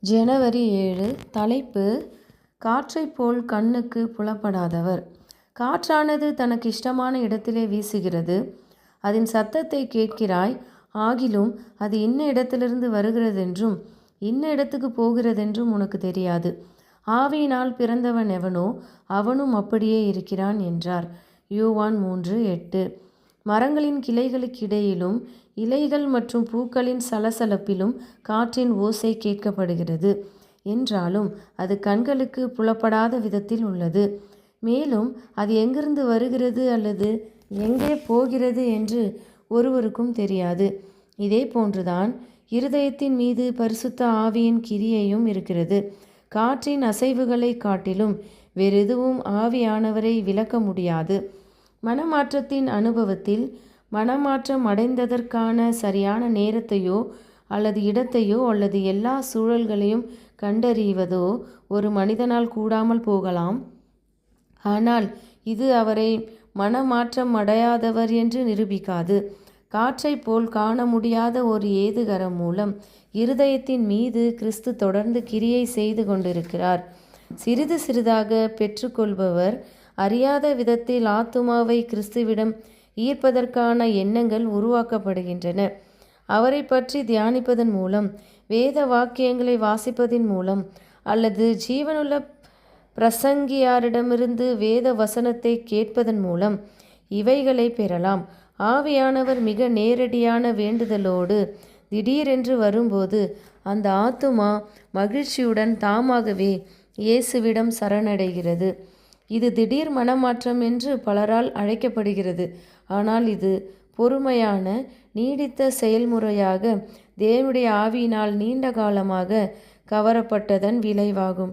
ஜனவரி 7. தலைப்பு: காற்றைப் போல் கண்ணுக்கு புலப்படாதவர். காற்றானது தனக்கு இஷ்டமான இடத்திலே வீசுகிறது. அதன் சத்தத்தை கேட்கிறாய். ஆகிலும் அது இன்ன இடத்திலிருந்து வருகிறதென்றும் இன்ன இடத்துக்கு போகிறதென்றும் உனக்கு தெரியாது. ஆவியினால் பிறந்தவன் எவனோ அவனும் அப்படியே இருக்கிறான் என்றார். யோவான் 3:8. மரங்களின் கிளைகளுக்கிடையிலும் இலைகள் மற்றும் பூக்களின் சலசலப்பிலும் காற்றின் ஓசை கேட்கப்படுகிறது. என்றாலும் அது கண்களுக்கு புலப்படாத விதத்தில் உள்ளது. மேலும் அது எங்கிருந்து வருகிறது அல்லது எங்கே போகிறது என்று ஒருவருக்கும் தெரியாது. இதே போன்றுதான் இருதயத்தின் மீது பரிசுத்த ஆவியின் கிரியையும் இருக்கிறது. காற்றின் அசைவுகளை காட்டிலும் வேறெதுவும் ஆவியானவரை விளக்க முடியாது. மனமாற்றத்தின் அனுபவத்தில் மனமாற்றம் அடைந்ததற்கான சரியான நேரத்தையோ அல்லது இடத்தையோ அல்லது எல்லா சூழல்களையும் கண்டறிவதோ ஒரு மனிதனால் கூடாமல் போகலாம். ஆனால் இது அவரை மனமாற்றம் அடையாதவர் என்று நிரூபிக்காது. காற்றைப் போல் காண முடியாத ஒரு ஏதுகரம் மூலம் இருதயத்தின் மீது கிறிஸ்து தொடர்ந்து கிரியை செய்து கொண்டிருக்கிறார். சிறிது சிறிதாக பெற்றுக்கொள்பவர் அறியாத விதத்தில் ஆத்துமாவை கிறிஸ்துவிடம் ஈர்ப்பதற்கான எண்ணங்கள் உருவாக்கப்படுகின்றன. அவரை பற்றி தியானிப்பதன் மூலம், வேத வாக்கியங்களை வாசிப்பதின் மூலம் அல்லது ஜீவனுள்ள பிரசங்கியாரிடமிருந்து வேத வசனத்தை கேட்பதன் மூலம் இவைகளை பெறலாம். ஆவியானவர் மிக நேரடியான வேண்டுதலோடு திடீரென்று வரும்போது அந்த ஆத்துமா மகிழ்ச்சியுடன் தாமாகவே இயேசுவிடம் சரணடைகிறது. இது திடீர் மனமாற்றம் என்று பலரால் அழைக்கப்படுகிறது. ஆனால் இது பொறுமையான நீடித்த செயல்முறையாக தேவனுடைய ஆவியினால் நீண்ட காலமாக கவரப்பட்டதன் விளைவாகும்.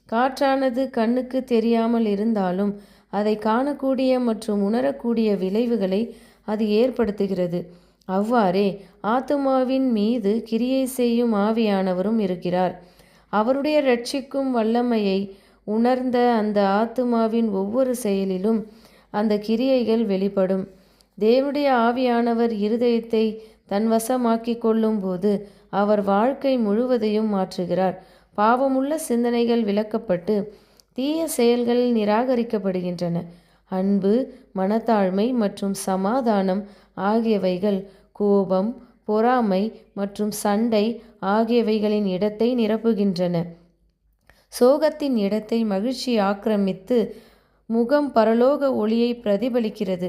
காற்றானது கண்ணுக்கு தெரியாமல் இருந்தாலும் அதை காணக்கூடிய மற்றும் உணரக்கூடிய விளைவுகளை அது ஏற்படுத்துகிறது. அவ்வாறே ஆத்துமாவின் மீது கிரியை செய்யும் ஆவியானவரும் இருக்கிறார். அவருடைய இரட்சிக்கும் வல்லமையை உணர்ந்த அந்த ஆத்துமாவின் ஒவ்வொரு செயலிலும் அந்த கிரியைகள் வெளிப்படும். தேவனுடைய ஆவியானவர் இருதயத்தை தன்வசமாக்கி கொள்ளும் போது அவர் வாழ்க்கை முழுவதையும் மாற்றுகிறார். பாவமுள்ள சிந்தனைகள் விலக்கப்பட்டு தீய செயல்கள் நிராகரிக்கப்படுகின்றன. அன்பு, மனத்தாழ்மை மற்றும் சமாதானம் ஆகியவைகள் கோபம், பொறாமை மற்றும் சண்டை ஆகியவைகளின் இடத்தை நிரப்புகின்றன. சோகத்தின் இடத்தை மகிழ்ச்சி ஆக்கிரமித்து முகம் பரலோக ஒளியை பிரதிபலிக்கிறது.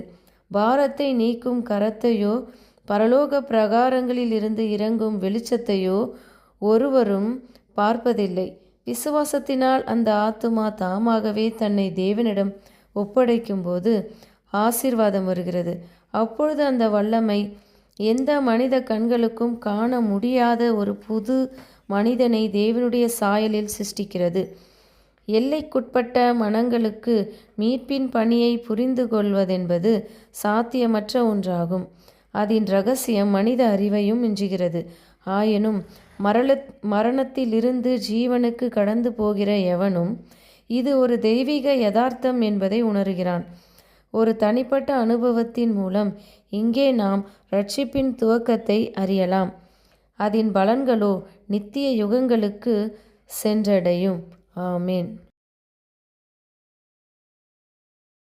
பாரத்தை நீக்கும் கரத்தையோ பரலோக பிரகாரங்களில் இருந்து இறங்கும் வெளிச்சத்தையோ ஒருவரும் பார்ப்பதில்லை. விசுவாசத்தினால் அந்த ஆத்துமா தாமாகவே தன்னை தேவனிடம் ஒப்படைக்கும் போது ஆசீர்வாதம் வருகிறது. அப்பொழுது அந்த வல்லமை எந்த மனித கண்களுக்கும் காண முடியாத ஒரு புது மனிதனை தேவனுடைய சாயலில் சிருஷ்டிக்கிறது. எல்லைக்குட்பட்ட மனங்களுக்கு மீட்பின் பணியை புரிந்து கொள்வதென்பது சாத்தியமற்ற ஒன்றாகும். அதன் இரகசியம் மனித அறிவையும் மிஞ்சுகிறது. ஆயினும் மரணத்திலிருந்து ஜீவனுக்கு கடந்து போகிற எவனும் இது ஒரு தெய்வீக யதார்த்தம் என்பதை உணர்கிறான். ஒரு தனிப்பட்ட அனுபவத்தின் மூலம் இங்கே நாம் இரட்சிப்பின் துவக்கத்தை அறியலாம். அதன் பலன்களோ நித்திய யுகங்களுக்கு சென்றடையும். ஆமேன்.